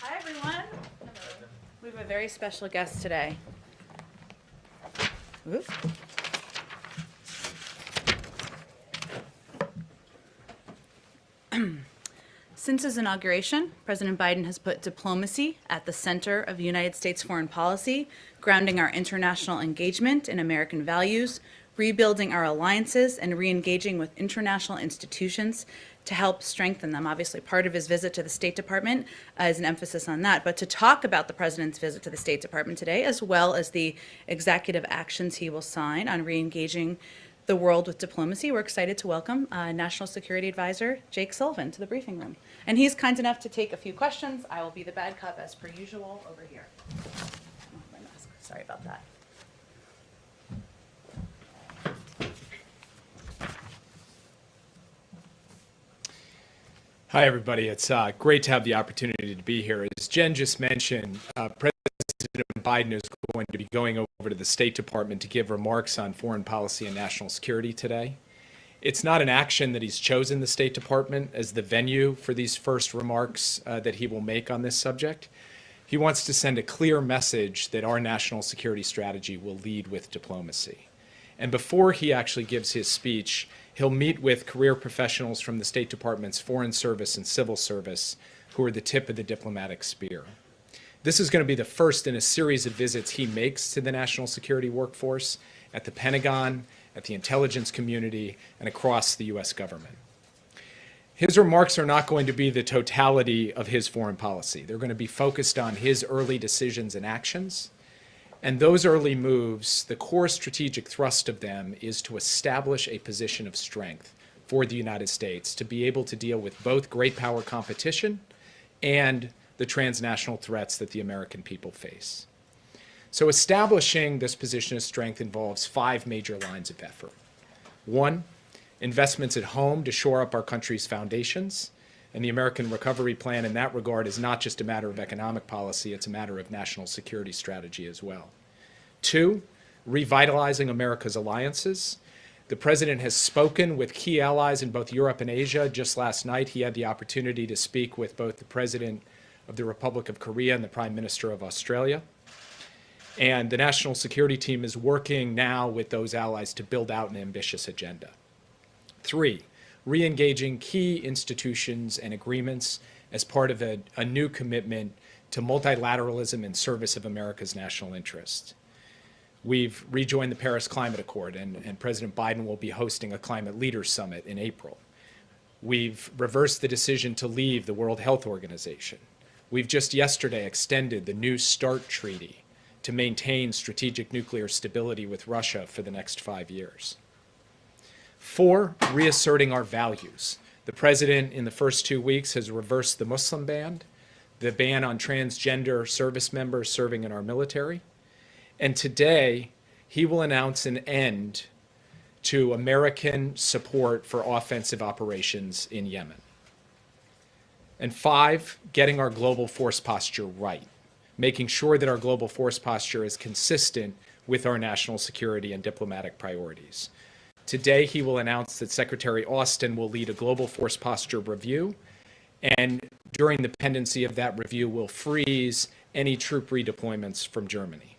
Hi, everyone. We have a very special guest today. Oops. Since his inauguration, President Biden has put diplomacy at the center of United States foreign policy, grounding our international engagement in American values, rebuilding our alliances, and re-engaging with international institutions to help strengthen them. Obviously, part of his visit to the State Department is an emphasis on that. But to talk about the president's visit to the State Department today, as well as the executive actions he will sign on re-engaging the world with diplomacy, we're excited to welcome National Security Advisor Jake Sullivan to the briefing room. And he's kind enough to take a few questions. I will be the bad cop as per usual over here. Oh, my mask. Sorry about that. Hi, everybody. It's great to have the opportunity to be here. As Jen just mentioned, President Biden is going to be going over to the State Department to give remarks on foreign policy and national security today. It's not an action that he's chosen the State Department as the venue for these first remarks that he will make on this subject. He wants to send a clear message that our national security strategy will lead with diplomacy. And before he actually gives his speech, he'll meet with career professionals from the State Department's Foreign Service and Civil Service, who are the tip of the diplomatic spear. This is going to be the first in a series of visits he makes to the national security workforce at the Pentagon, at the intelligence community, and across the U.S. government. His remarks are not going to be the totality of his foreign policy. They're going to be focused on his early decisions and actions. And those early moves, the core strategic thrust of them is to establish a position of strength for the United States to be able to deal with both great power competition and the transnational threats that the American people face. So establishing this position of strength involves 5 major lines of effort. 1, investments at home to shore up our country's foundations. And the American Recovery Plan in that regard is not just a matter of economic policy, it's a matter of national security strategy as well. 2, revitalizing America's alliances. The president has spoken with key allies in both Europe and Asia. Just last night, he had the opportunity to speak with both the president of the Republic of Korea and the Prime Minister of Australia. And the national security team is working now with those allies to build out an ambitious agenda. 3, re-engaging key institutions and agreements as part of a new commitment to multilateralism in service of America's national interests. We've rejoined the Paris Climate Accord, and President Biden will be hosting a Climate Leaders Summit in April. We've reversed the decision to leave the World Health Organization. We've just yesterday extended the New START Treaty to maintain strategic nuclear stability with Russia for the next 5 years. 4, reasserting our values. The president in the first 2 weeks has reversed the Muslim ban, the ban on transgender service members serving in our military. And today, he will announce an end to American support for offensive operations in Yemen. And 5, getting our global force posture right, making sure that our global force posture is consistent with our national security and diplomatic priorities. Today, he will announce that Secretary Austin will lead a global force posture review, and during the pendency of that review, will freeze any troop redeployments from Germany.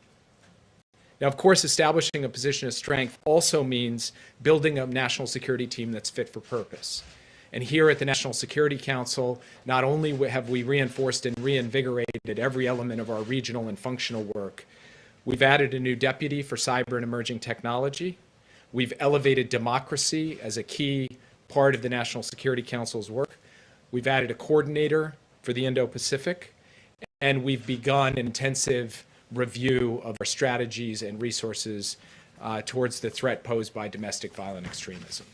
Now, of course, establishing a position of strength also means building a national security team that's fit for purpose. And here at the National Security Council, not only have we reinforced and reinvigorated every element of our regional and functional work, we've added a new deputy for cyber and emerging technology. We've elevated democracy as a key part of the National Security Council's work. We've added a coordinator for the Indo-Pacific. and we've begun an intensive review of our strategies and resources towards the threat posed by domestic violent extremism.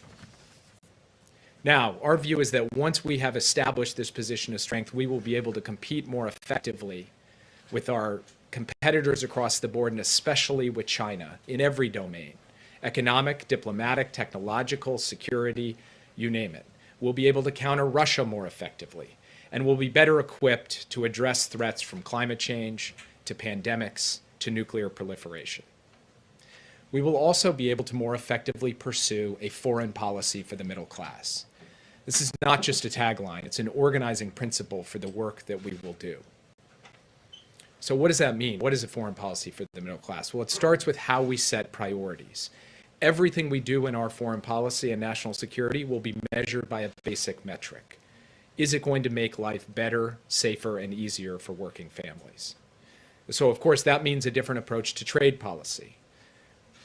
Now, our view is that once we have established this position of strength, we will be able to compete more effectively with our competitors across the board, and especially with China in every domain: economic, diplomatic, technological, security, you name it. We'll be able to counter Russia more effectively, and we'll be better equipped to address threats from climate change to pandemics to nuclear proliferation. We will also be able to more effectively pursue a foreign policy for the middle class. This is not just a tagline, it's an organizing principle for the work that we will do. So what does that mean? What is a foreign policy for the middle class? Well, it starts with how we set priorities. Everything we do in our foreign policy and national security will be measured by a basic metric. Is it going to make life better, safer, and easier for working families? So, of course, that means a different approach to trade policy.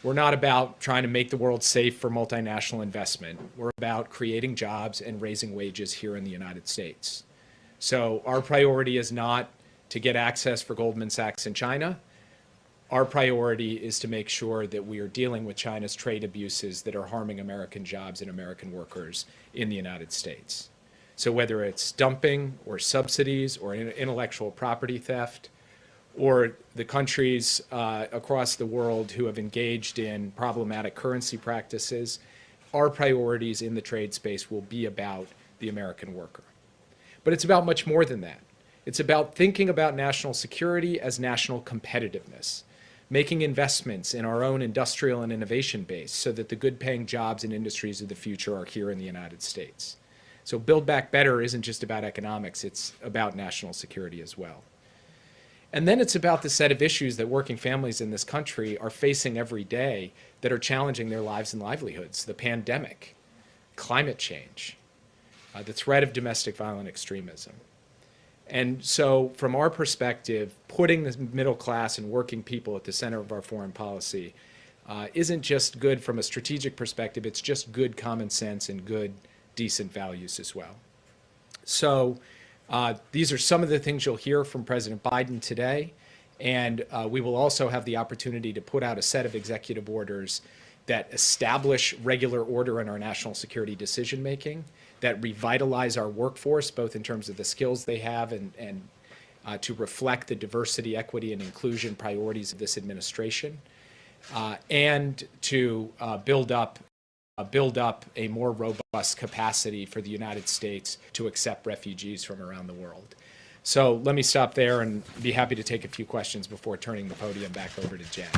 We're not about trying to make the world safe for multinational investment. We're about creating jobs and raising wages here in the United States. So our priority is not to get access for Goldman Sachs in China. Our priority is to make sure that we are dealing with China's trade abuses that are harming American jobs and American workers in the United States. So whether it's dumping or subsidies or intellectual property theft, or the countries across the world who have engaged in problematic currency practices, our priorities in the trade space will be about the American worker. But it's about much more than that. It's about thinking about national security as national competitiveness, making investments in our own industrial and innovation base so that the good-paying jobs and industries of the future are here in the United States. So Build Back Better isn't just about economics, it's about national security as well. And then it's about the set of issues that working families in this country are facing every day that are challenging their lives and livelihoods: the pandemic, climate change, the threat of domestic violent extremism. And so from our perspective, putting the middle class and working people at the center of our foreign policy isn't just good from a strategic perspective, it's just good common sense and good, decent values as well. So these are some of the things you'll hear from President Biden today, and we will also have the opportunity to put out a set of executive orders that establish regular order in our national security decision-making, that revitalize our workforce, both in terms of the skills they have and to reflect the diversity, equity, and inclusion priorities of this administration, and to build up a more robust capacity for the United States to accept refugees from around the world. So let me stop there and be happy to take a few questions before turning the podium back over to Jen.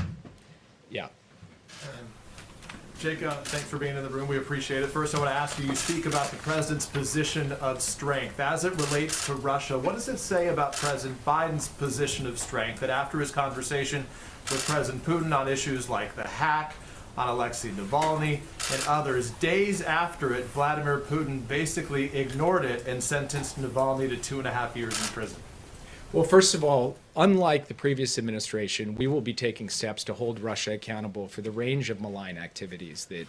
Yeah. Jacob, thanks for being in the room. We appreciate it. First, I want to ask you speak about the president's position of strength. As it relates to Russia, what does it say about President Biden's position of strength that after his conversation with President Putin on issues like the hack, on Alexei Navalny and others, days after it, Vladimir Putin basically ignored it and sentenced Navalny to 2.5 years in prison? Well, first of all, unlike the previous administration, we will be taking steps to hold Russia accountable for the range of malign activities that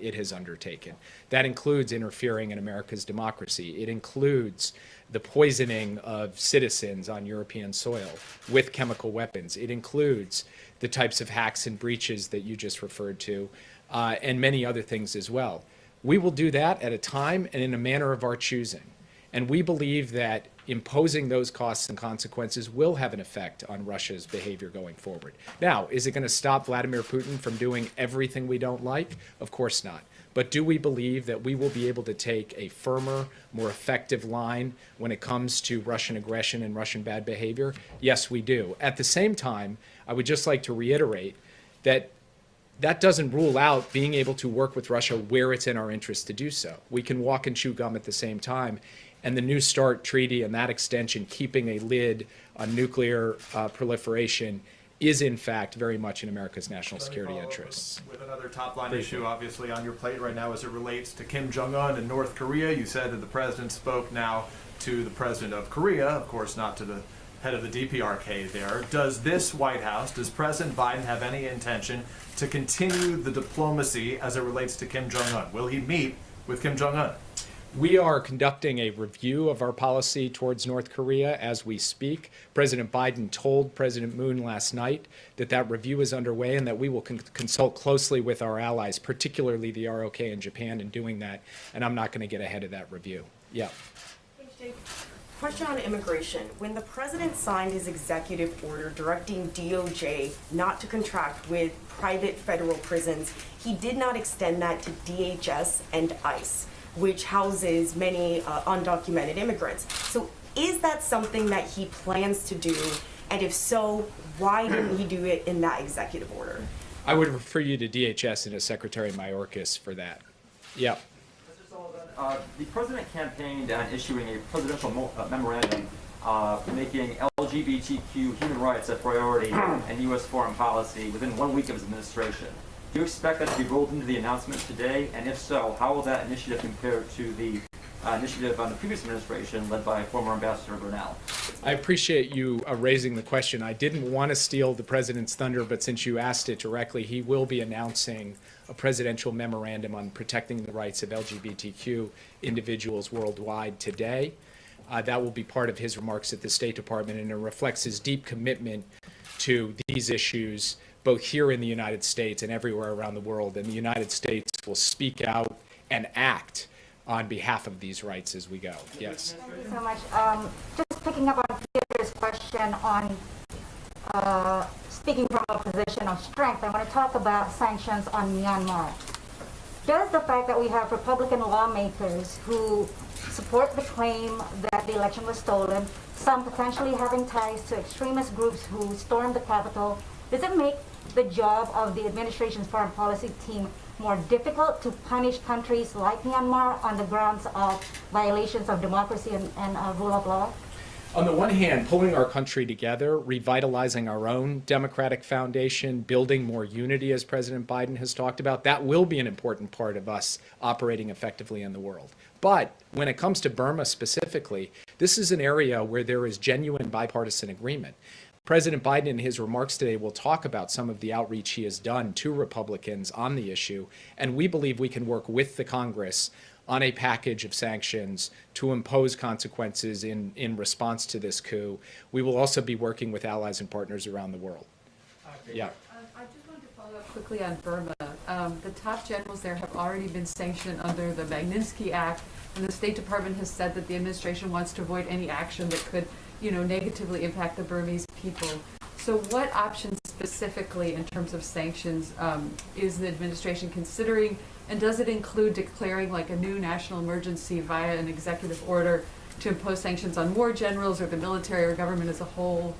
it has undertaken. That includes interfering in America's democracy. It includes the poisoning of citizens on European soil with chemical weapons. It includes the types of hacks and breaches that you just referred to, and many other things as well. We will do that at a time and in a manner of our choosing. And we believe that imposing those costs and consequences will have an effect on Russia's behavior going forward. Now, is it going to stop Vladimir Putin from doing everything we don't like? Of course not. But do we believe that we will be able to take a firmer, more effective line when it comes to Russian aggression and Russian bad behavior? Yes, we do. At the same time, I would just like to reiterate that that doesn't rule out being able to work with Russia where it's in our interest to do so. We can walk and chew gum at the same time. And the New START treaty and that extension, keeping a lid on nuclear proliferation, is in fact very much in America's national security interests. With another top-line issue, obviously, on your plate right now as it relates to Kim Jong-un and North Korea. You said that the president spoke now to the president of Korea, of course not to the head of the DPRK there. Does this White House, does President Biden have any intention to continue the diplomacy as it relates to Kim Jong-un? Will he meet with Kim Jong-un? We are conducting a review of our policy towards North Korea as we speak. President Biden told President Moon last night that that review is underway and that we will consult closely with our allies, particularly the ROK and Japan, in doing that. And I'm not going to get ahead of that review. Yeah. Thanks, Jake. Question on immigration. When the president signed his executive order directing DOJ not to contract with private federal prisons, he did not extend that to DHS and ICE, which houses many undocumented immigrants. So is that something that he plans to do? And if so, why didn't he do it in that executive order? I would refer you to DHS and to Secretary Mayorkas for that. Yep. Mr. Sullivan, the president campaigned on issuing a presidential memorandum making LGBTQ human rights a priority in U.S. foreign policy within 1 week of his administration. Do you expect that to be rolled into the announcement today? And if so, how will that initiative compare to the initiative on the previous administration led by former Ambassador Bernal? I appreciate you raising the question. I didn't want to steal the president's thunder, but since you asked it directly, he will be announcing a presidential memorandum on protecting the rights of LGBTQ individuals worldwide today. That will be part of his remarks at the State Department, and it reflects his deep commitment to these issues, both here in the United States and everywhere around the world. And the United States will speak out and act on behalf of these rights as we go. Yes. Thank you so much. Just picking up on Peter's question on speaking from a position of strength, I want to talk about sanctions on Myanmar. Does the fact that we have Republican lawmakers who support the claim that the election was stolen, some potentially having ties to extremist groups who stormed the Capitol, does it make the job of the administration's foreign policy team more difficult to punish countries like Myanmar on the grounds of violations of democracy and rule of law? On the one hand, pulling our country together, revitalizing our own democratic foundation, building more unity, as President Biden has talked about, that will be an important part of us operating effectively in the world. But when it comes to Burma specifically, this is an area where there is genuine bipartisan agreement. President Biden, in his remarks today, will talk about some of the outreach he has done to Republicans on the issue, and we believe we can work with the Congress on a package of sanctions to impose consequences in response to this coup. We will also be working with allies and partners around the world. Yeah. I just wanted to follow up quickly on Burma. The top generals there have already been sanctioned under the Magnitsky Act, and the State Department has said that the administration wants to avoid any action that could, negatively impact the Burmese people. So what options specifically in terms of sanctions is the administration considering, and does it include declaring like a new national emergency via an executive order to impose sanctions on more generals or the military or government as a whole?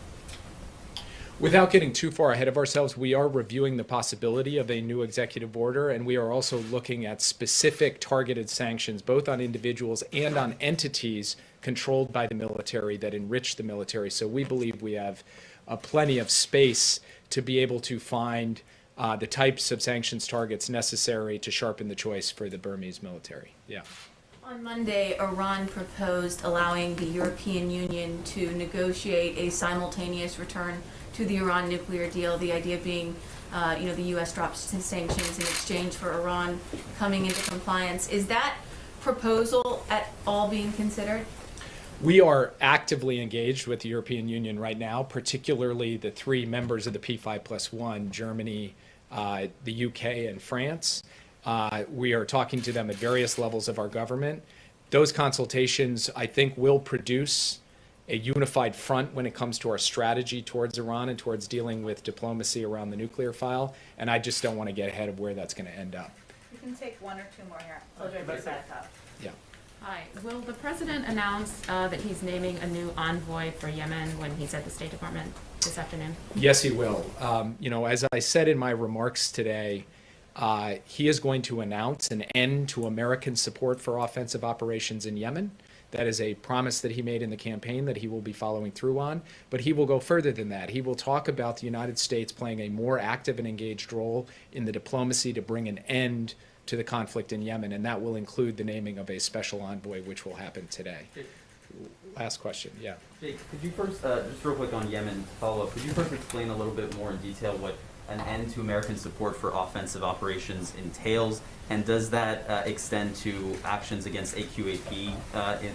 Without getting too far ahead of ourselves, we are reviewing the possibility of a new executive order, and we are also looking at specific targeted sanctions, both on individuals and on entities controlled by the military that enrich the military. So we believe we have plenty of space to be able to find the types of sanctions targets necessary to sharpen the choice for the Burmese military. Yeah. On Monday, Iran proposed allowing the European Union to negotiate a simultaneous return to the Iran nuclear deal, the idea being, the U.S. drops sanctions in exchange for Iran coming into compliance. Is that proposal at all being considered? We are actively engaged with the European Union right now, particularly the three members of the P5+1, Germany, the UK, and France. We are talking to them at various levels of our government. Those consultations, I think, will produce a unified front when it comes to our strategy towards Iran and towards dealing with diplomacy around the nuclear file. And I just don't want to get ahead of where that's going to end up. You can take one or two more here. Hold your back up. Yeah. Hi. Will the president announce that he's naming a new envoy for Yemen when he's at the State Department this afternoon? Yes, he will. As I said in my remarks today, he is going to announce an end to American support for offensive operations in Yemen. That is a promise that he made in the campaign that he will be following through on. But he will go further than that. He will talk about the United States playing a more active and engaged role in the diplomacy to bring an end to the conflict in Yemen, and that will include the naming of a special envoy, which will happen today. Last question, yeah. Jake, could you first, just real quick on Yemen, follow up, could you first explain a little bit more in detail what an end to American support for offensive operations entails, and does that extend to actions against AQAP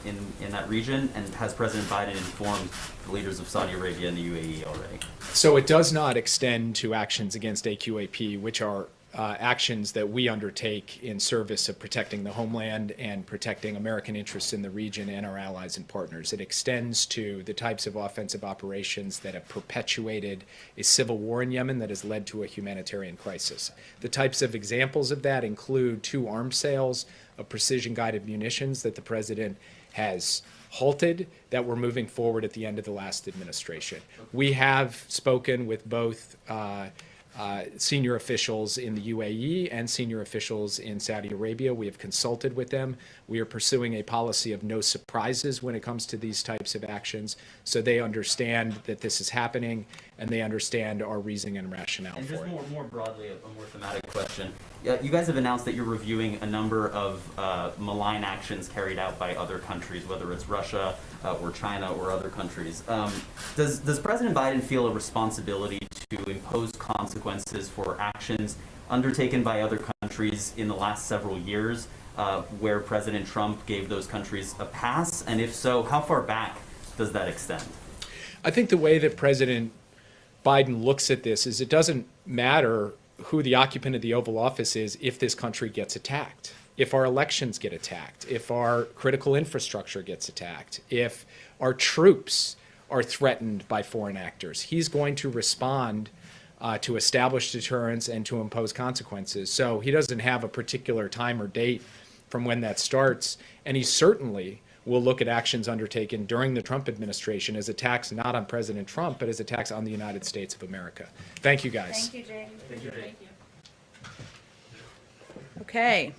in that region? And has President Biden informed the leaders of Saudi Arabia and the UAE already? So it does not extend to actions against AQAP, which are actions that we undertake in service of protecting the homeland and protecting American interests in the region and our allies and partners. It extends to the types of offensive operations that have perpetuated a civil war in Yemen that has led to a humanitarian crisis. The types of examples of that include 2 arms sales of precision-guided munitions that the president has halted that were moving forward at the end of the last administration. We have spoken with both senior officials in the UAE and senior officials in Saudi Arabia. We have consulted with them. We are pursuing a policy of no surprises when it comes to these types of actions, so they understand that this is happening and they understand our reasoning and rationale And for just it. more broadly, a more thematic question. You guys have announced that you're reviewing a number of malign actions carried out by other countries, whether it's Russia or China or other countries. Does President Biden feel a responsibility to impose consequences for actions undertaken by other countries in the last several years, where President Trump gave those countries a pass? And if so, how far back does that extend? I think the way that President Biden looks at this is it doesn't matter who the occupant of the Oval Office is if this country gets attacked, if our elections get attacked, if our critical infrastructure gets attacked, if our troops are threatened by foreign actors. He's going to respond to establish deterrence and to impose consequences. So he doesn't have a particular time or date from when that starts, and he certainly will look at actions undertaken during the Trump administration as attacks not on President Trump, but as attacks on the United States of America. Thank you, guys. Thank you, Jay. Thank you. Okay.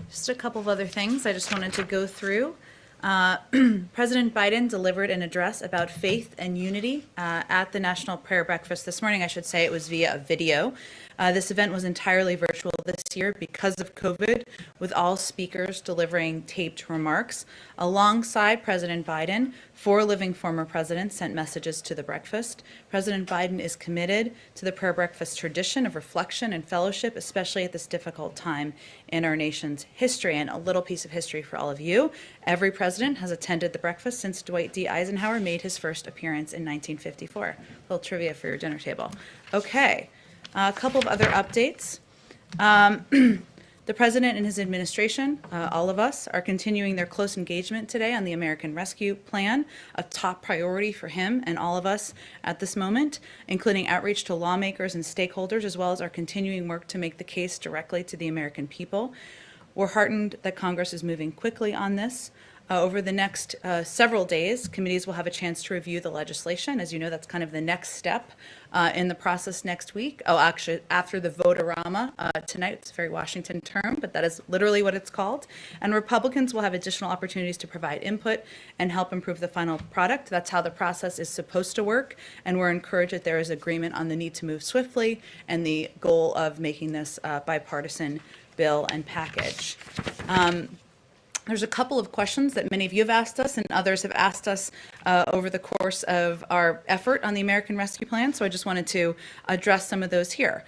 Just a couple of other things I just wanted to go through. President Biden delivered an address about faith and unity at the National Prayer Breakfast this morning. I should say it was via a video. This event was entirely virtual this year because of COVID, with all speakers delivering taped remarks. Alongside President Biden, 4 living former presidents sent messages to the breakfast. President Biden is committed to the prayer breakfast tradition of reflection and fellowship, especially at this difficult time in our nation's history. And a little piece of history for all of you. Every president has attended the breakfast since Dwight D. Eisenhower made his first appearance in 1954. A little trivia for your dinner table. Okay. A couple of other updates. The president and his administration, all of us, are continuing their close engagement today on the American Rescue Plan, a top priority for him and all of us at this moment, including outreach to lawmakers and stakeholders, as well as our continuing work to make the case directly to the American people. We're heartened that Congress is moving quickly on this. Over the next several days, committees will have a chance to review the legislation. As you know, that's kind of the next step in the process next week. Oh, actually, after the vote-a-rama tonight. It's a very Washington term, but that is literally what it's called. And Republicans will have additional opportunities to provide input and help improve the final product. That's how the process is supposed to work. And we're encouraged that there is agreement on the need to move swiftly and the goal of making this bipartisan bill and package. There's a couple of questions that many of you have asked us and others have asked us over the course of our effort on the American Rescue Plan, so I just wanted to address some of those here.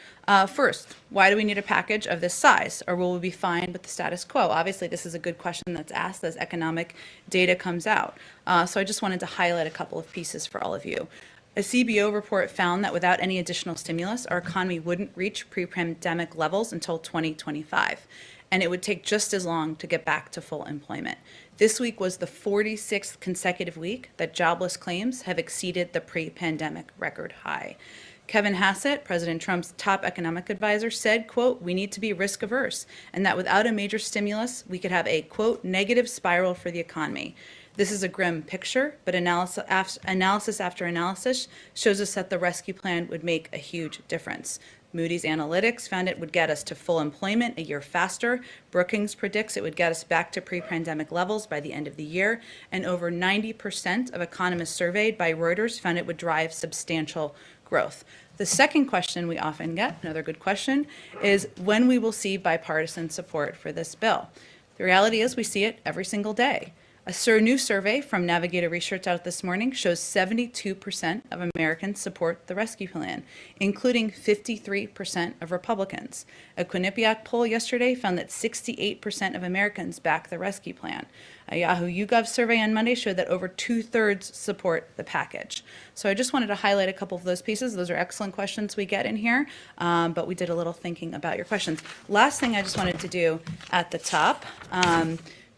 First, why do we need a package of this size, or will we be fine with the status quo? Obviously, this is a good question that's asked as economic data comes out. So I just wanted to highlight a couple of pieces for all of you. A CBO report found that without any additional stimulus, our economy wouldn't reach pre-pandemic levels until 2025. And it would take just as long to get back to full employment. This week was the 46th consecutive week that jobless claims have exceeded the pre-pandemic record high. Kevin Hassett, President Trump's top economic advisor, said, quote, "We need to be risk averse, and that without a major stimulus, we could have a, quote, negative spiral for the economy." This is a grim picture, but analysis after analysis shows us that the rescue plan would make a huge difference. Moody's Analytics found it would get us to full employment a year faster. Brookings predicts it would get us back to pre-pandemic levels by the end of the year. And over 90% of economists surveyed by Reuters found it would drive substantial growth. The second question we often get, another good question, is when we will see bipartisan support for this bill. The reality is we see it every single day. A new survey from Navigator Research out this morning shows 72% of Americans support the rescue plan, including 53% of Republicans. A Quinnipiac poll yesterday found that 68% of Americans back the rescue plan. A Yahoo YouGov survey on Monday showed that over 2/3 support the package. So I just wanted to highlight a couple of those pieces. Those are excellent questions we get in here, but we did a little thinking about your questions. Last thing I just wanted to do at the top,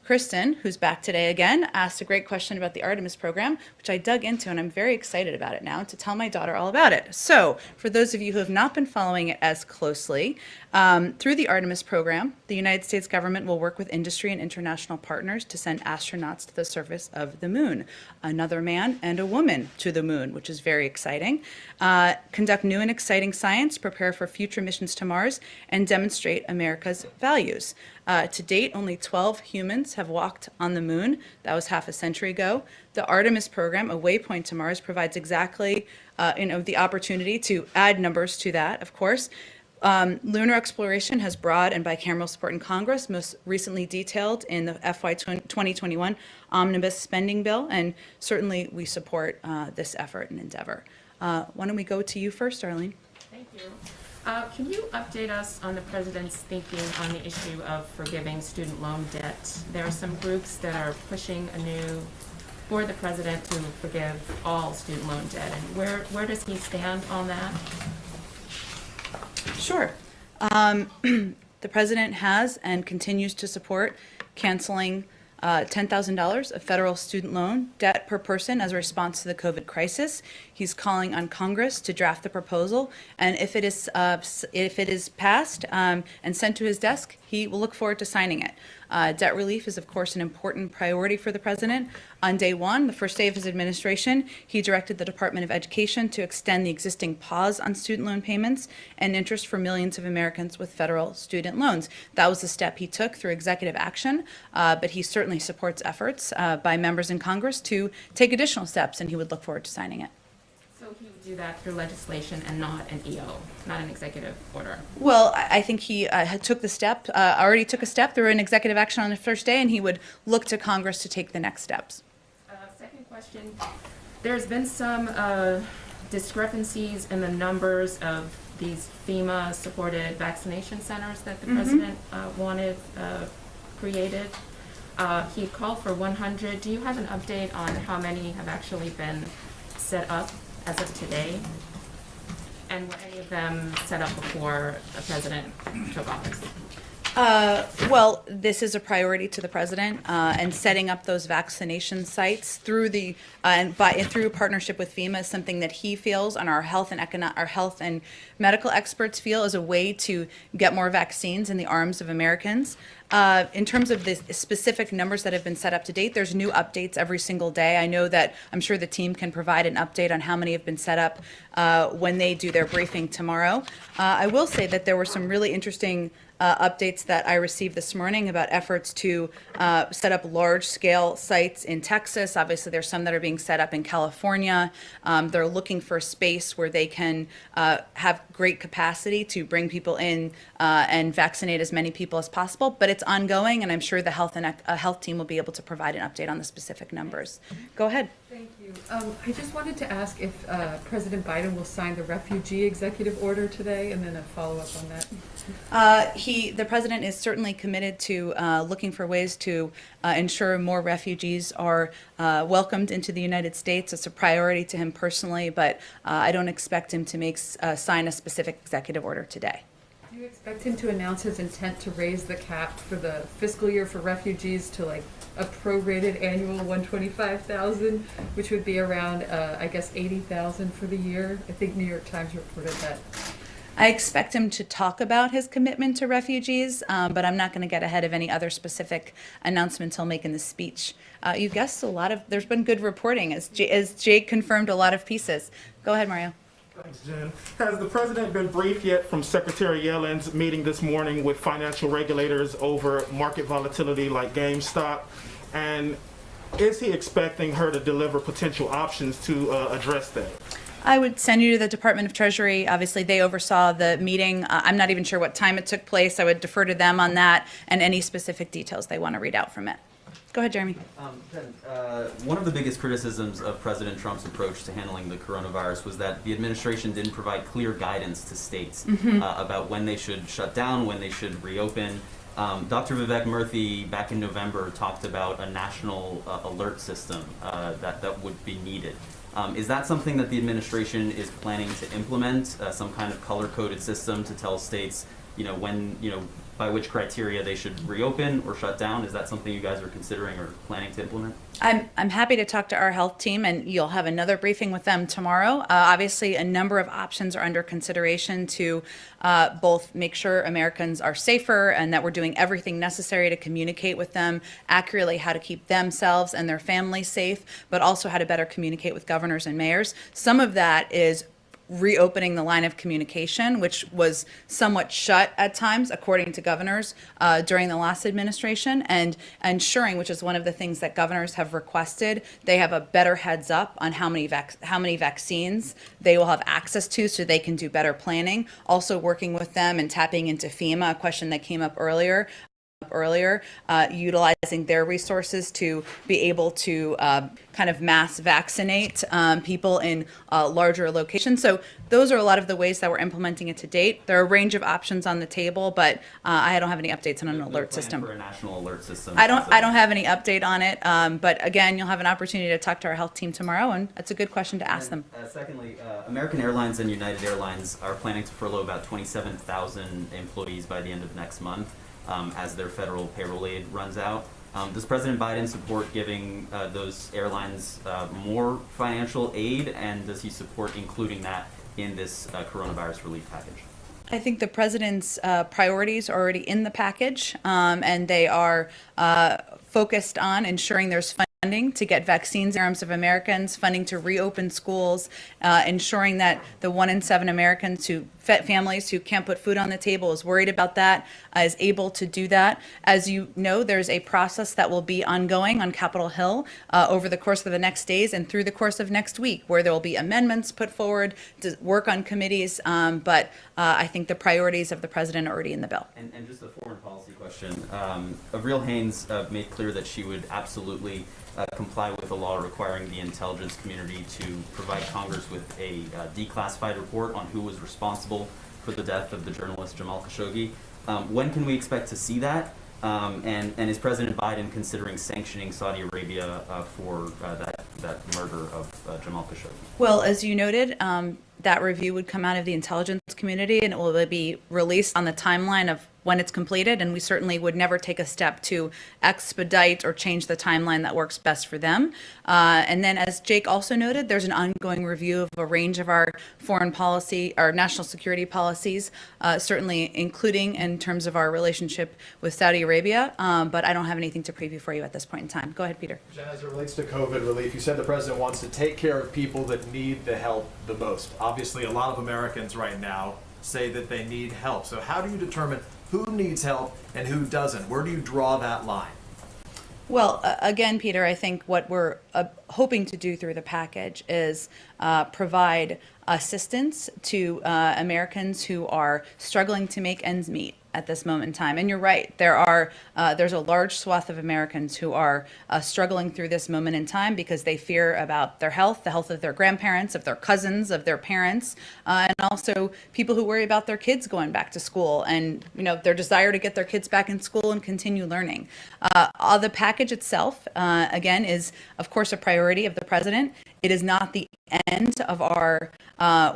Kristen, who's back today again, asked a great question about the Artemis program, which I dug into, and I'm very excited about it now to tell my daughter all about it. So, for those of you who have not been following it as closely, through the Artemis program, the United States government will work with industry and international partners to send astronauts to the surface of the moon, another man and a woman to the moon, which is very exciting, conduct new and exciting science, prepare for future missions to Mars, and demonstrate America's values. To date, only 12 humans have walked on the moon. That was half a century ago. The Artemis program, a waypoint to Mars, provides exactly the opportunity to add numbers to that, of course. Lunar exploration has broad and bicameral support in Congress, most recently detailed in the FY 2021 Omnibus Spending Bill, and certainly we support this effort and endeavor. Why don't we go to you first, Arlene? Thank you. Can you update us on the president's thinking on the issue of forgiving student loan debt? There are some groups that are pushing for the president to forgive all student loan debt, and where does he stand on that? Sure. The president has and continues to support canceling $10,000 of federal student loan debt per person as a response to the COVID crisis. He's calling on Congress to draft the proposal, and if it is passed and sent to his desk, he will look forward to signing it. Debt relief is, of course, an important priority for the president. On day one, the first day of his administration, he directed the Department of Education to extend the existing pause on student loan payments and interest for millions of Americans with federal student loans. That was the step he took through executive action, but he certainly supports efforts by members in Congress to take additional steps, and he would look forward to signing it. So he would do that through legislation and not an EO, not an executive order? Well, I think he already took a step through an executive action on the first day, and he would look to Congress to take the next steps. Second question, there's been some discrepancies in the numbers of these FEMA-supported vaccination centers that the president wanted created. He called for 100. Do you have an update on how many have actually been set up as of today? And were any of them set up before the president took office? Well, this is a priority to the president, and setting up those vaccination sites through through partnership with FEMA is something that he feels, and our health and medical experts feel, is a way to get more vaccines in the arms of Americans. In terms of the specific numbers that have been set up to date, there's new updates every single day. I know that I'm sure the team can provide an update on how many have been set up when they do their briefing tomorrow. I will say that there were some really interesting updates that I received this morning about efforts to set up large-scale sites in Texas. Obviously, there's some that are being set up in California. They're looking for a space where they can have great capacity to bring people in and vaccinate as many people as possible. But it's ongoing, and I'm sure the health team will be able to provide an update on the specific numbers. Go ahead. Thank you. I just wanted to ask if President Biden will sign the refugee executive order today, and then a follow-up on that. The president is certainly committed to looking for ways to ensure more refugees are welcomed into the United States. It's a priority to him personally, but I don't expect him to sign a specific executive order today. Do you expect him to announce his intent to raise the cap for the fiscal year for refugees to like a prorated annual $125,000, which would be around, I guess, $80,000 for the year? I think New York Times reported that. I expect him to talk about his commitment to refugees, but I'm not going to get ahead of any other specific announcements he'll make in the speech. You guessed there's been good reporting, as Jake confirmed a lot of pieces. Go ahead, Mario. Thanks, Jen. Has the president been briefed yet from Secretary Yellen's meeting this morning with financial regulators over market volatility like GameStop? And is he expecting her to deliver potential options to address that? I would send you to the Department of Treasury. Obviously, they oversaw the meeting. I'm not even sure what time it took place. I would defer to them on that and any specific details they want to read out from it. Go ahead, Jeremy. Jen, one of the biggest criticisms of President Trump's approach to handling the coronavirus was that the administration didn't provide clear guidance to states about when they should shut down, when they should reopen. Dr. Vivek Murthy back in November talked about a national alert system that would be needed. Is that something that the administration is planning to implement, some kind of color-coded system to tell states, when, by which criteria they should reopen or shut down? Is that something you guys are considering or planning to implement? I'm happy to talk to our health team, and you'll have another briefing with them tomorrow. Obviously, a number of options are under consideration to both make sure Americans are safer and that we're doing everything necessary to communicate with them accurately, how to keep themselves and their families safe, but also how to better communicate with governors and mayors. Some of that is reopening the line of communication, which was somewhat shut at times, according to governors, during the last administration, and ensuring, which is one of the things that governors have requested, they have a better heads up on how many vaccines they will have access to so they can do better planning. Also working with them and tapping into FEMA, a question that came up earlier, utilizing their resources to be able to kind of mass vaccinate people in larger locations. So those are a lot of the ways that we're implementing it to date. There are a range of options on the table, but I don't have any updates on an alert system. For a national alert system. I don't have any update on it, but again, you'll have an opportunity to talk to our health team tomorrow, and that's a good question to ask them. Secondly, American Airlines and United Airlines are planning to furlough about 27,000 employees by the end of next month. As their federal payroll aid runs out. Does President Biden support giving those airlines more financial aid, and does he support including that in this coronavirus relief package? I think the president's priorities are already in the package, and they are focused on ensuring there's funding to get vaccines in arms of Americans, funding to reopen schools, ensuring that the 1 in 7 Americans families who can't put food on the table is worried about that, is able to do that. As you know, there's a process that will be ongoing on Capitol Hill over the course of the next days and through the course of next week, where there will be amendments put forward to work on committees, but I think the priorities of the president are already in the bill. And just a foreign policy question. Avril Haines made clear that she would absolutely comply with a law requiring the intelligence community to provide Congress with a declassified report on who was responsible for the death of the journalist Jamal Khashoggi. When can we expect to see that? And is President Biden considering sanctioning Saudi Arabia for that murder of Jamal Khashoggi? Well, as you noted, that review would come out of the intelligence community, and it will be released on the timeline of when it's completed, and we certainly would never take a step to expedite or change the timeline that works best for them. And then, as Jake also noted, there's an ongoing review of a range of our foreign policy, our national security policies, certainly including in terms of our relationship with Saudi Arabia, but I don't have anything to preview for you at this point in time. Go ahead, Peter. Jen, as it relates to COVID relief, you said the president wants to take care of people that need the help the most. Obviously, a lot of Americans right now say that they need help. So how do you determine who needs help and who doesn't? Where do you draw that line? Well, again, Peter, I think what we're hoping to do through the package is provide assistance to Americans who are struggling to make ends meet at this moment in time. And you're right, there's a large swath of Americans who are struggling through this moment in time because they fear about their health, the health of their grandparents, of their cousins, of their parents, and also people who worry about their kids going back to school and their desire to get their kids back in school and continue learning. The package itself, again, is of course a priority of the president. It is not the end of our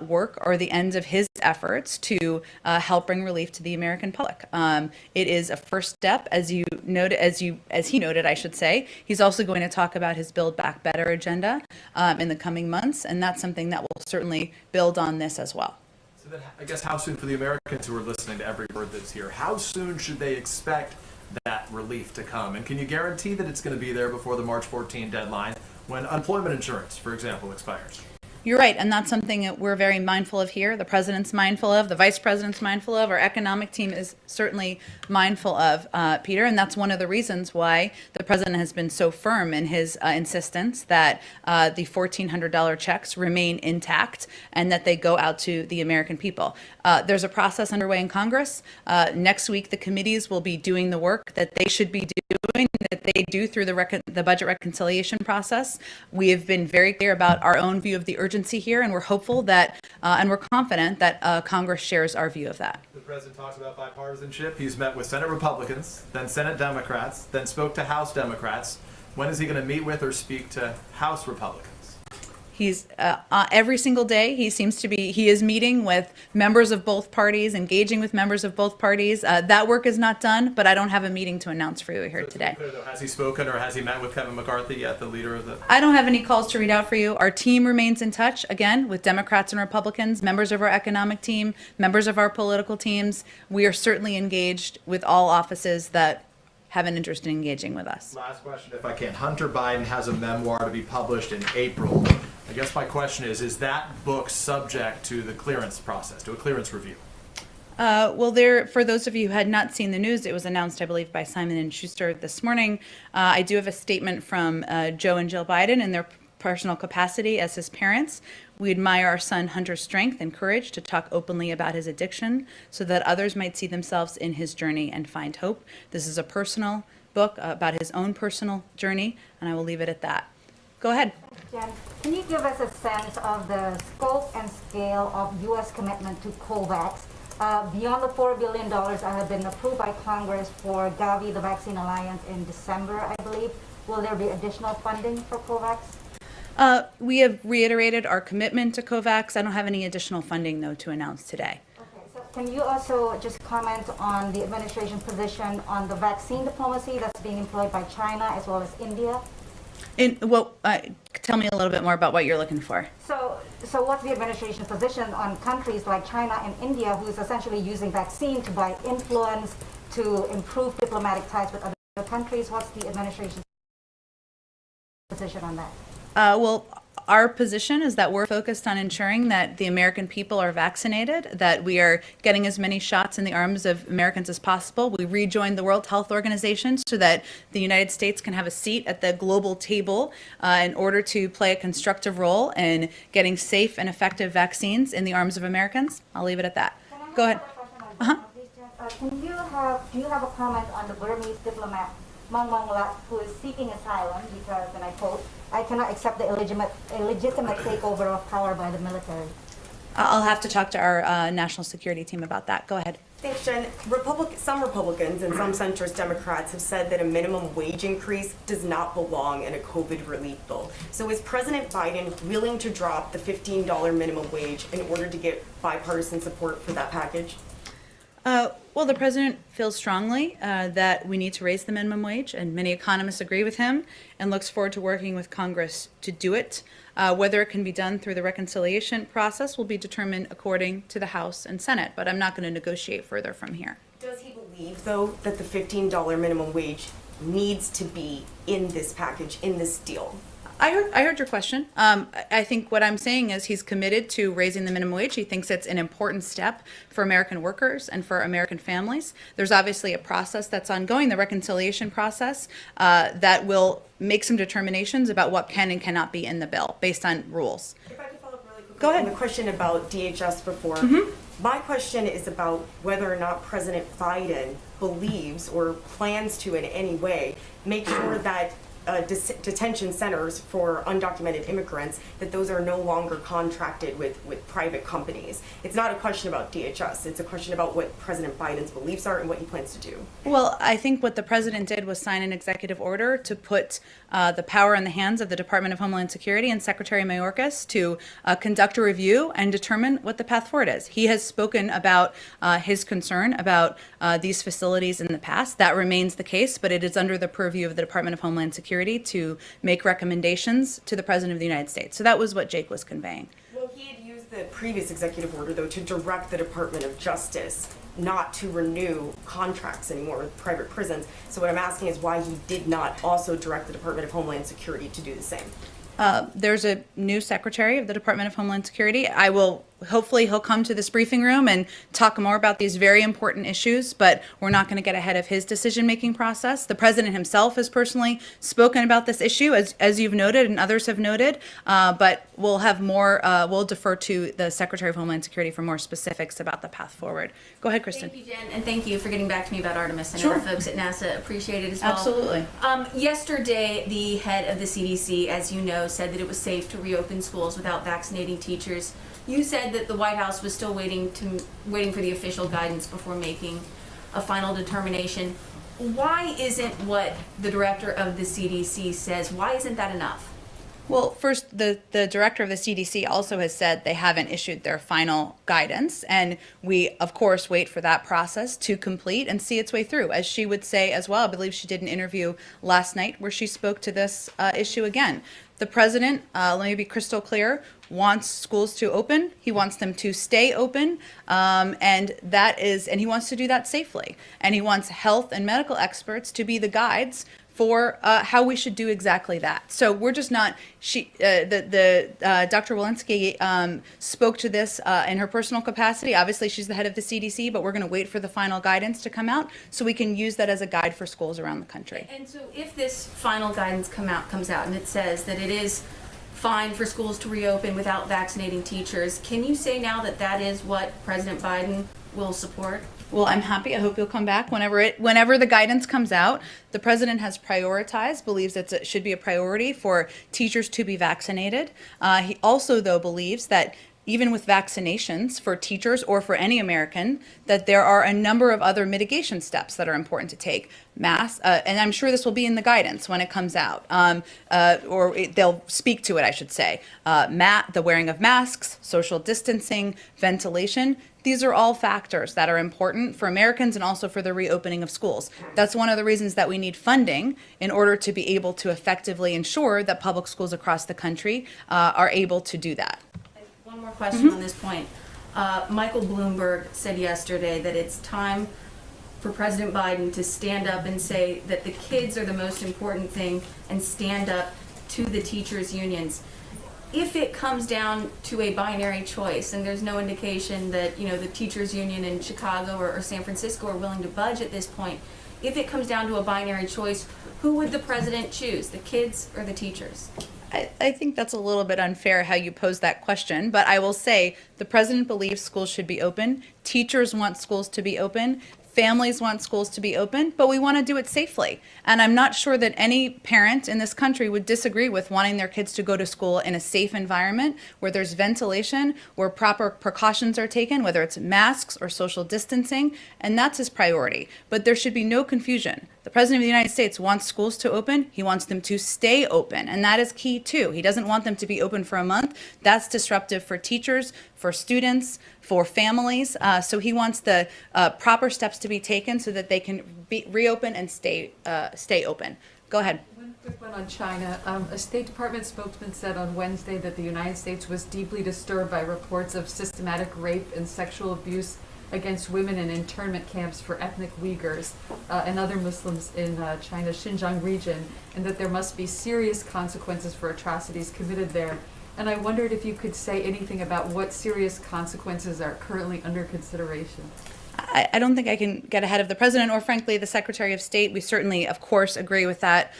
work or the end of his efforts to help bring relief to the American public. It is a first step, as he noted, I should say. He's also going to talk about his Build Back Better agenda in the coming months, and that's something that will certainly build on this as well. So then, I guess, how soon, for the Americans who are listening to every word that's here, how soon should they expect that relief to come? And can you guarantee that it's going to be there before the March 14 deadline, when unemployment insurance, for example, expires? You're right, and that's something that we're very mindful of here. The president's mindful of, the vice president's mindful of, our economic team is certainly mindful of, Peter, and that's one of the reasons why the president has been so firm in his insistence that the $1,400 checks remain intact and that they go out to the American people. There's a process underway in Congress. Next week, the committees will be doing the work that they should be doing, that they they do through the budget reconciliation process. We have been very clear about our own view of the urgency here, and we're hopeful that, and we're confident that Congress shares our view of that. The president talks about bipartisanship. He's met with Senate Republicans, then Senate Democrats, then spoke to House Democrats. When is he going to meet with or speak to House Republicans? He's every single day. He is meeting with members of both parties, engaging with members of both parties. That work is not done, but I don't have a meeting to announce for you here today. Clear, though, has he spoken or has he met with Kevin McCarthy yet, the leader of the? I don't have any calls to read out for you. Our team remains in touch, again, with Democrats and Republicans, members of our economic team, members of our political teams. We are certainly engaged with all offices that have an interest in engaging with us. Last question, if I can. Hunter Biden has a memoir to be published in April. I guess my question is that book subject to the clearance process, to a clearance review? Well, for those of you who had not seen the news, it was announced, I believe, by Simon & Schuster this morning. I do have a statement from Joe and Jill Biden in their personal capacity as his parents. We admire our son Hunter's strength and courage to talk openly about his addiction so that others might see themselves in his journey and find hope. This is a personal book about his own personal journey, and I will leave it at that. Go ahead. Jen, can you give us a sense of the scope and scale of U.S. commitment to COVAX? Beyond the $4 billion that have been approved by Congress for Gavi, the Vaccine Alliance, in December, I believe, will there be additional funding for COVAX? We have reiterated our commitment to COVAX. I don't have any additional funding, though, to announce today. Okay, so can you also just comment on the administration position on the vaccine diplomacy that's being employed by China as well as India? Tell me a little bit more about what you're looking for. So what's the administration position on countries like China and India, who is essentially using vaccine to buy influence to improve diplomatic ties with other countries? What's the administration's position on that? Well, our position is that we're focused on ensuring that the American people are vaccinated, that we are getting as many shots in the arms of Americans as possible. We rejoined the World Health Organization so that the United States can have a seat at the global table in order to play a constructive role in getting safe and effective vaccines in the arms of Americans. I'll leave it at that. Go ahead. Do you have a comment on the Burmese diplomat Mong Mong Lat, who is seeking asylum because, and I quote, "I cannot accept the illegitimate takeover of power by the military"? I'll have to talk to our national security team about that. Go ahead. Thanks, Jen. Some Republicans and some centrist Democrats have said that a minimum wage increase does not belong in a COVID relief bill. So is President Biden willing to drop the $15 minimum wage in order to get bipartisan support for that package? Well, the president feels strongly that we need to raise the minimum wage, and many economists agree with him, and looks forward to working with Congress to do it. Whether it can be done through the reconciliation process will be determined according to the House and Senate, but I'm not going to negotiate further from here. Does he believe, though, that the $15 minimum wage needs to be in this package, in this deal? I heard your question. I think what I'm saying is he's committed to raising the minimum wage. He thinks it's an important step for American workers and for American families. There's obviously a process that's ongoing, the reconciliation process, that will make some determinations about what can and cannot be in the bill based on rules. If I could follow up really quickly. Go ahead. On the question about DHS before. My question is about whether or not President Biden believes or plans to in any way make sure that detention centers for undocumented immigrants, that those are no longer contracted with private companies. It's not a question about DHS. It's a question about what President Biden's beliefs are and what he plans to do. Well, I think what the president did was sign an executive order to put the power in the hands of the Department of Homeland Security and Secretary Mayorkas to conduct a review and determine what the path forward is. He has spoken about his concern about these facilities in the past. That remains the case, but it is under the purview of the Department of Homeland Security to make recommendations to the President of the United States. So that was what Jake was conveying. Well, he had used the previous executive order, though, to direct the Department of Justice not to renew contracts anymore with private prisons. So what I'm asking is why he did not also direct the Department of Homeland Security to do the same. There's a new secretary of the Department of Homeland Security. I will hopefully he'll come to this briefing room and talk more about these very important issues, but we're not going to get ahead of his decision-making process. The president himself has personally spoken about this issue, as you've noted and others have noted, but we'll have more, we'll defer to the Secretary of Homeland Security for more specifics about the path forward. Go ahead, Kristen. Thank you, Jen, and thank you for getting back to me about Artemis. I know Sure. the folks at NASA appreciate it as well. Absolutely. Yesterday, the head of the CDC, as you know, said that it was safe to reopen schools without vaccinating teachers. You said that the White House was still waiting for the official guidance before making a final determination. Why isn't what the director of the CDC says, why isn't that enough? Well, first, the director of the CDC also has said they haven't issued their final guidance, and we, of course, wait for that process to complete and see its way through. As she would say as well, I believe she did an interview last night where she spoke to this issue again. The president, let me be crystal clear, wants schools to open. He wants them to stay open, and he wants to do that safely. And he wants health and medical experts to be the guides for how we should do exactly that. So we're just not. Dr. Walensky spoke to this in her personal capacity. Obviously, she's the head of the CDC, but we're going to wait for the final guidance to come out so we can use that as a guide for schools around the country. And so if this final guidance comes out and it says that it is fine for schools to reopen without vaccinating teachers, can you say now that that is what President Biden will support? Well, I'm happy. I hope you'll come back whenever the guidance comes out. The president has prioritized, believes it should be a priority for teachers to be vaccinated. He also, though, believes that even with vaccinations for teachers or for any American, that there are a number of other mitigation steps that are important to take. And I'm sure this will be in the guidance when it comes out, they'll speak to it, I should say. The wearing of masks, social distancing, ventilation. These are all factors that are important for Americans and also for the reopening of schools. That's one of the reasons that we need funding in order to be able to effectively ensure that public schools across the country are able to do that. One more question on this point. Michael Bloomberg said yesterday that it's time for President Biden to stand up and say that the kids are the most important thing and stand up to the teachers' unions. If it comes down to a binary choice, and there's no indication that the teachers' union in Chicago or San Francisco are willing to budge at this point, if it comes down to a binary choice, who would the president choose, the kids or the teachers? I think that's a little bit unfair how you pose that question, but I will say the president believes schools should be open. Teachers want schools to be open. Families want schools to be open, but we want to do it safely. And I'm not sure that any parent in this country would disagree with wanting their kids to go to school in a safe environment where there's ventilation, where proper precautions are taken, whether it's masks or social distancing, and that's his priority. But there should be no confusion. The President of the United States wants schools to open. He wants them to stay open, and that is key too. He doesn't want them to be open for a month. That's disruptive for teachers, for students, for families. So he wants the proper steps to be taken so that they can reopen and stay open. Go ahead. One quick one on China. A State Department spokesman said on Wednesday that the United States was deeply disturbed by reports of systematic rape and sexual abuse against women in internment camps for ethnic Uyghurs and other Muslims in China's Xinjiang region, and that there must be serious consequences for atrocities committed there. And I wondered if you could say anything about what serious consequences are currently under consideration. I don't think I can get ahead of the president or, frankly, the Secretary of State. We certainly, of course, agree with that,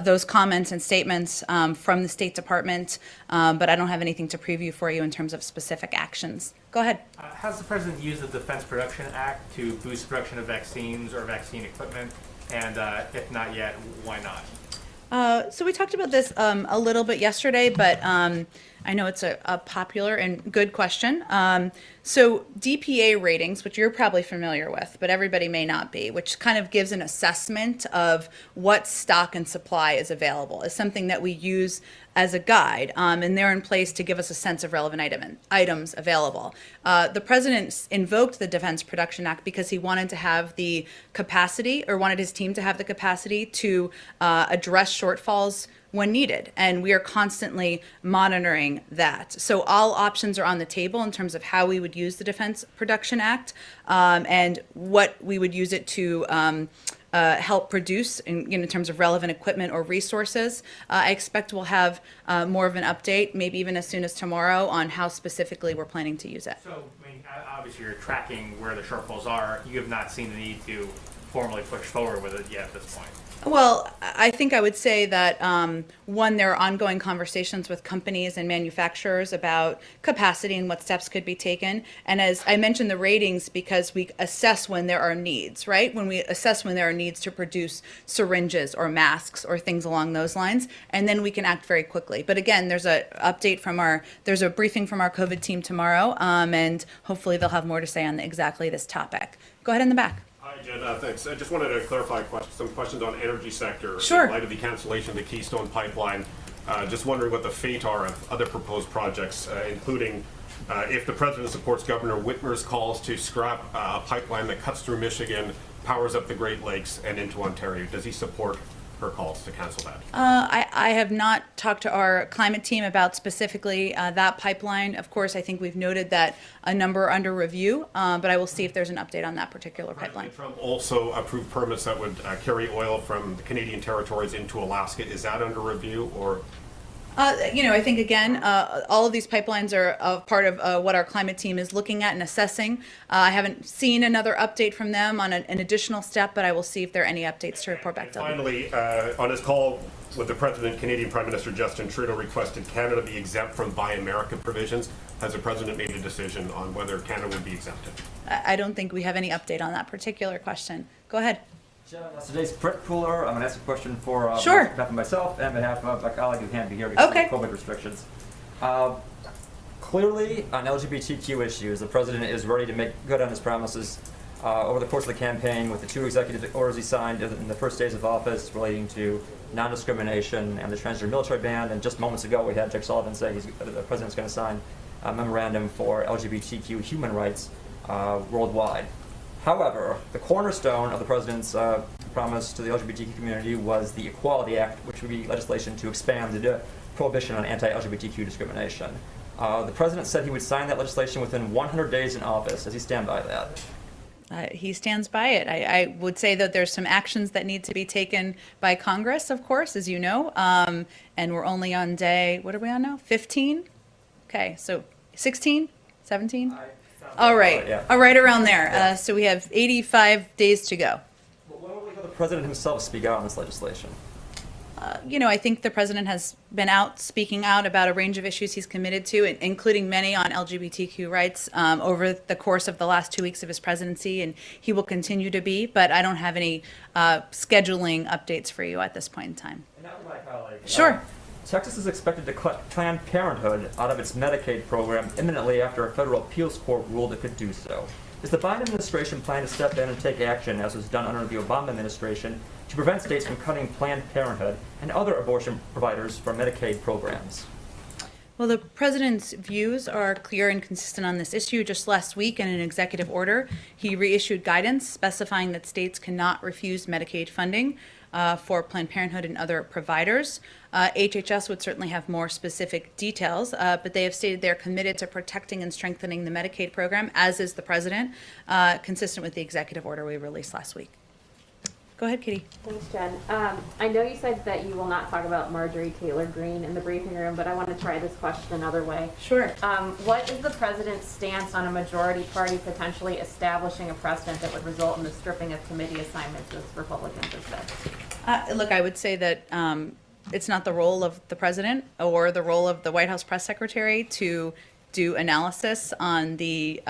those comments and statements from the State Department, but I don't have anything to preview for you in terms of specific actions. Go ahead. Has the president used the Defense Production Act to boost production of vaccines or vaccine equipment? And if not yet, why not? So we talked about this a little bit yesterday, but I know it's a popular and good question. So DPA ratings, which you're probably familiar with, but everybody may not be, which kind of gives an assessment of what stock and supply is available, is something that we use as a guide, and they're in place to give us a sense of relevant items available. The president invoked the Defense Production Act because he wanted to have the capacity, or wanted his team to have the capacity to address shortfalls when needed, and we are constantly monitoring that. So all options are on the table in terms of how we would use the Defense Production Act and what we would use it to help produce in terms of relevant equipment or resources. I expect we'll have more of an update, maybe even as soon as tomorrow, on how specifically we're planning to use it. So, I mean, obviously you're tracking where the shortfalls are. You have not seen the need to formally push forward with it yet at this point. Well, I think I would say that, one, there are ongoing conversations with companies and manufacturers about capacity and what steps could be taken. And as I mentioned, the ratings, because we assess when there are needs, right? When we assess when there are needs to produce syringes or masks or things along those lines, and then we can act very quickly. But again, there's a briefing from our COVID team tomorrow, and hopefully they'll have more to say on exactly this topic. Go ahead in the back. Hi, Jen. Thanks. I just wanted to clarify some questions on energy sector. Sure. In light of the cancellation of the Keystone Pipeline, just wondering what the fate are of other proposed projects, including if the president supports Governor Whitmer's calls to scrap a pipeline that cuts through Michigan, powers up the Great Lakes and into Ontario. Does he support her calls to cancel that? I have not talked to our climate team about specifically that pipeline. Of course, I think we've noted that a number are under review, but I will see if there's an update on that particular pipeline. Trump also approved permits that would carry oil from the Canadian territories into Alaska. Is that under review, or? I think, again, all of these pipelines are a part of what our climate team is looking at and assessing. I haven't seen another update from them on an additional step, but I will see if there are any updates to report back to them. Finally, on his call with the President, Canadian Prime Minister Justin Trudeau requested Canada be exempt from Buy America provisions. Has the President made a decision on whether Canada would be exempted? I don't think we have any update on that particular question. Go ahead. Today's Brett Pooler. I'm going to ask a question for Sure. on behalf of myself and on behalf of my colleague who can't be here because Okay. of COVID restrictions. Clearly, on LGBTQ issues, the president is ready to make good on his promises. Over the course of the campaign, with the 2 executive orders he signed in the first days of office relating to non-discrimination and the transgender military ban, and just moments ago we had Jake Sullivan say the president's going to sign a memorandum for LGBTQ human rights worldwide. However, the cornerstone of the president's promise to the LGBTQ community was the Equality Act, which would be legislation to expand the prohibition on anti-LGBTQ discrimination. The president said he would sign that legislation within 100 days in office. Does he stand by that? He stands by it. I would say that there's some actions that need to be taken by Congress, of course, as you know, and we're only on day, what are we on now, 15? Okay, so 16, 17? All right, yeah. Right around there. So we have 85 days to go. When will we hear the president himself speak out on this legislation? I think the president has been out speaking out about a range of issues he's committed to, including many on LGBTQ rights over the course of the last 2 weeks of his presidency, and he will continue to be, but I don't have any scheduling updates for you at this point in time. And now to my colleague. Sure. Texas is expected to cut Planned Parenthood out of its Medicaid program imminently after a federal appeals court ruled it could do so. Is the Biden administration planning to step in and take action, as was done under the Obama administration, to prevent states from cutting Planned Parenthood and other abortion providers from Medicaid programs? Well, the president's views are clear and consistent on this issue. Just last week, in an executive order, he reissued guidance specifying that states cannot refuse Medicaid funding for Planned Parenthood and other providers. HHS would certainly have more specific details, but they have stated they're committed to protecting and strengthening the Medicaid program, as is the president, consistent with the executive order we released last week. Go ahead, Kitty. Thanks, Jen. I know you said that you will not talk about Marjorie Taylor Greene in the briefing room, but I want to try this question another way. Sure. What is the president's stance on a majority party potentially establishing a precedent that would result in the stripping of committee assignments, as Republicans have said? Look, I would say that it's not the role of the president or the role of the White House press secretary to do analysis on the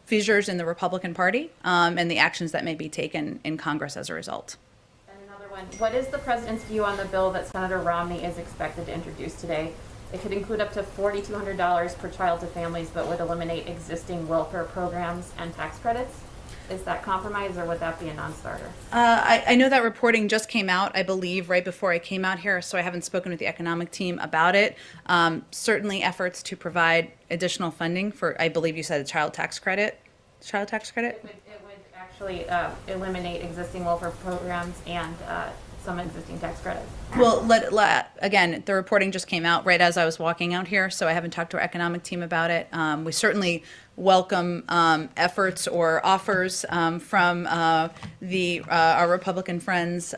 fissures in the Republican Party and the actions that may be taken in Congress as a result. And another one, what is the president's view on the bill that Senator Romney is expected to introduce today? It could include up to $4,200 per child to families, but would eliminate existing welfare programs and tax credits. Is that compromise, or would that be a non-starter? I know that reporting just came out, I believe, right before I came out here, so I haven't spoken with the economic team about it. Certainly efforts to provide additional funding for, I believe you said, a child tax credit? Child tax credit? It would actually eliminate existing welfare programs and some existing tax credits. Well, again, the reporting just came out right as I was walking out here, so I haven't talked to our economic team about it. We certainly welcome efforts or offers from our Republican friends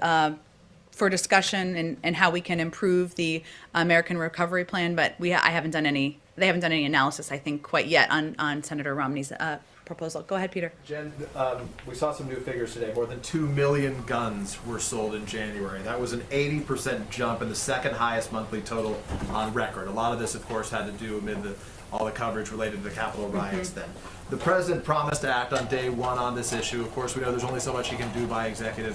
for discussion and how we can improve the American Recovery Plan, but they haven't done any analysis, I think, quite yet on Senator Romney's proposal. Go ahead, Peter. Jen, we saw some new figures today. More than 2 million guns were sold in January. That was an 80% jump and the second highest monthly total on record. A lot of this, of course, had to do amid all the coverage related to the Capitol riots then. The president promised to act on day one on this issue. Of course, we know there's only so much he can do by executive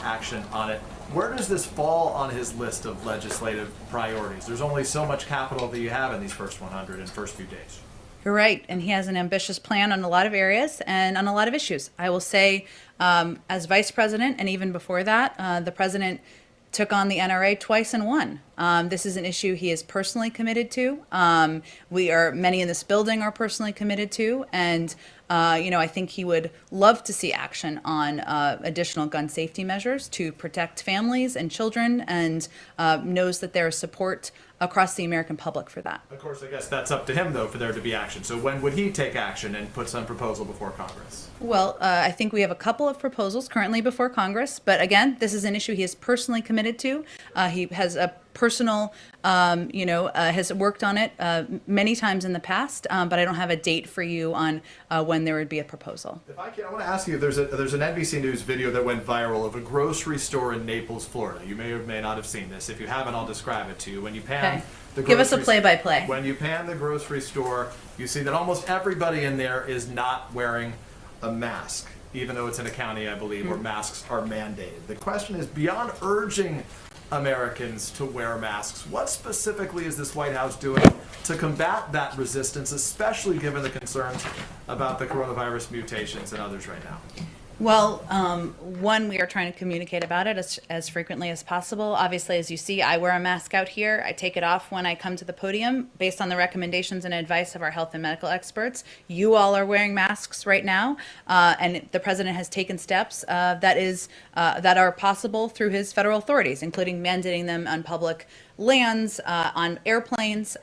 action on it. Where does this fall on his list of legislative priorities? There's only so much capital that you have in these first 100 and first few days. You're right, and he has an ambitious plan on a lot of areas and on a lot of issues. I will say, as vice president, and even before that, the president took on the NRA twice and won. This is an issue he is personally committed to. Many in this building are personally committed to, and I think he would love to see action on additional gun safety measures to protect families and children, and knows that there is support across the American public for that. Of course, I guess that's up to him, though, for there to be action. So when would he take action and put some proposal before Congress? Well, I think we have a couple of proposals currently before Congress, but again, this is an issue he is personally committed to. He has a personal, has worked on it many times in the past, but I don't have a date for you on when there would be a proposal. If I can, I want to ask you, there's an NBC News video that went viral of a grocery store in Naples, Florida. You may or may not have seen this. If you haven't, I'll describe it to you. When you pan Give us a play-by-play. When you pan the grocery store, you see that almost everybody in there is not wearing a mask, even though it's in a county, I believe, where masks are mandated. The question is, beyond urging Americans to wear masks, what specifically is this White House doing to combat that resistance, especially given the concerns about the coronavirus mutations and others right now? Well, one, we are trying to communicate about it as frequently as possible. Obviously, as you see, I wear a mask out here. I take it off when I come to the podium based on the recommendations and advice of our health and medical experts. You all are wearing masks right now, and the president has taken steps that are possible through his federal authorities, including mandating them on public lands, on airplanes.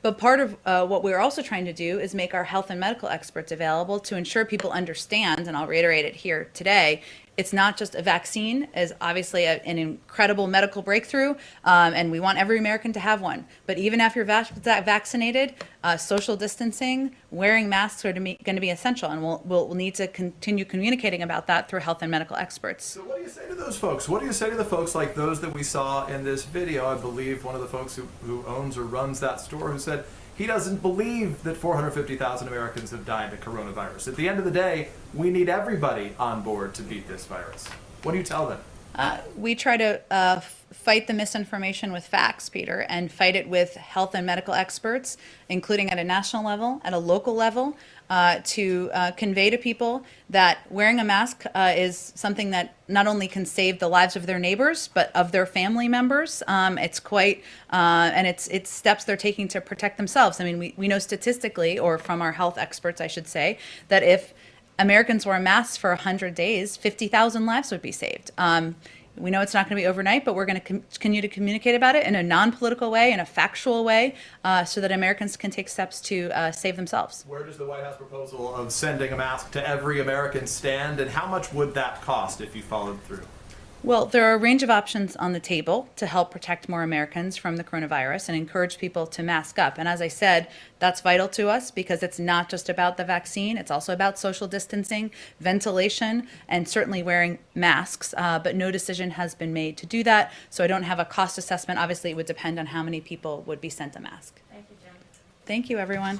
But part of what we're also trying to do is make our health and medical experts available to ensure people understand, and I'll reiterate it here today, it's not just a vaccine, is obviously an incredible medical breakthrough, and we want every American to have one. But even after you're vaccinated, social distancing, wearing masks are going to be essential, and we'll need to continue communicating about that through health and medical experts. So what do you say to those folks? What do you say to the folks like those that we saw in this video? I believe one of the folks who owns or runs that store who said he doesn't believe that 450,000 Americans have died of coronavirus. At the end of the day, we need everybody on board to beat this virus. What do you tell them? We try to fight the misinformation with facts, Peter, and fight it with health and medical experts, including at a national level, at a local level, to convey to people that wearing a mask is something that not only can save the lives of their neighbors, but of their family members. It's quite, and it's steps they're taking to protect themselves. I mean, we know statistically, or from our health experts, I should say, that if Americans wore masks for 100 days, 50,000 lives would be saved. We know it's not going to be overnight, but we're going to continue to communicate about it in a non-political way, in a factual way, so that Americans can take steps to save themselves. Where does the White House proposal of sending a mask to every American stand, and how much would that cost if you followed through? Well, there are a range of options on the table to help protect more Americans from the coronavirus and encourage people to mask up. And as I said, that's vital to us because it's not just about the vaccine. It's also about social distancing, ventilation, and certainly wearing masks. But no decision has been made to do that. So I don't have a cost assessment. Obviously, it would depend on how many people would be sent a mask. Thank you, Jim. Thank you, everyone.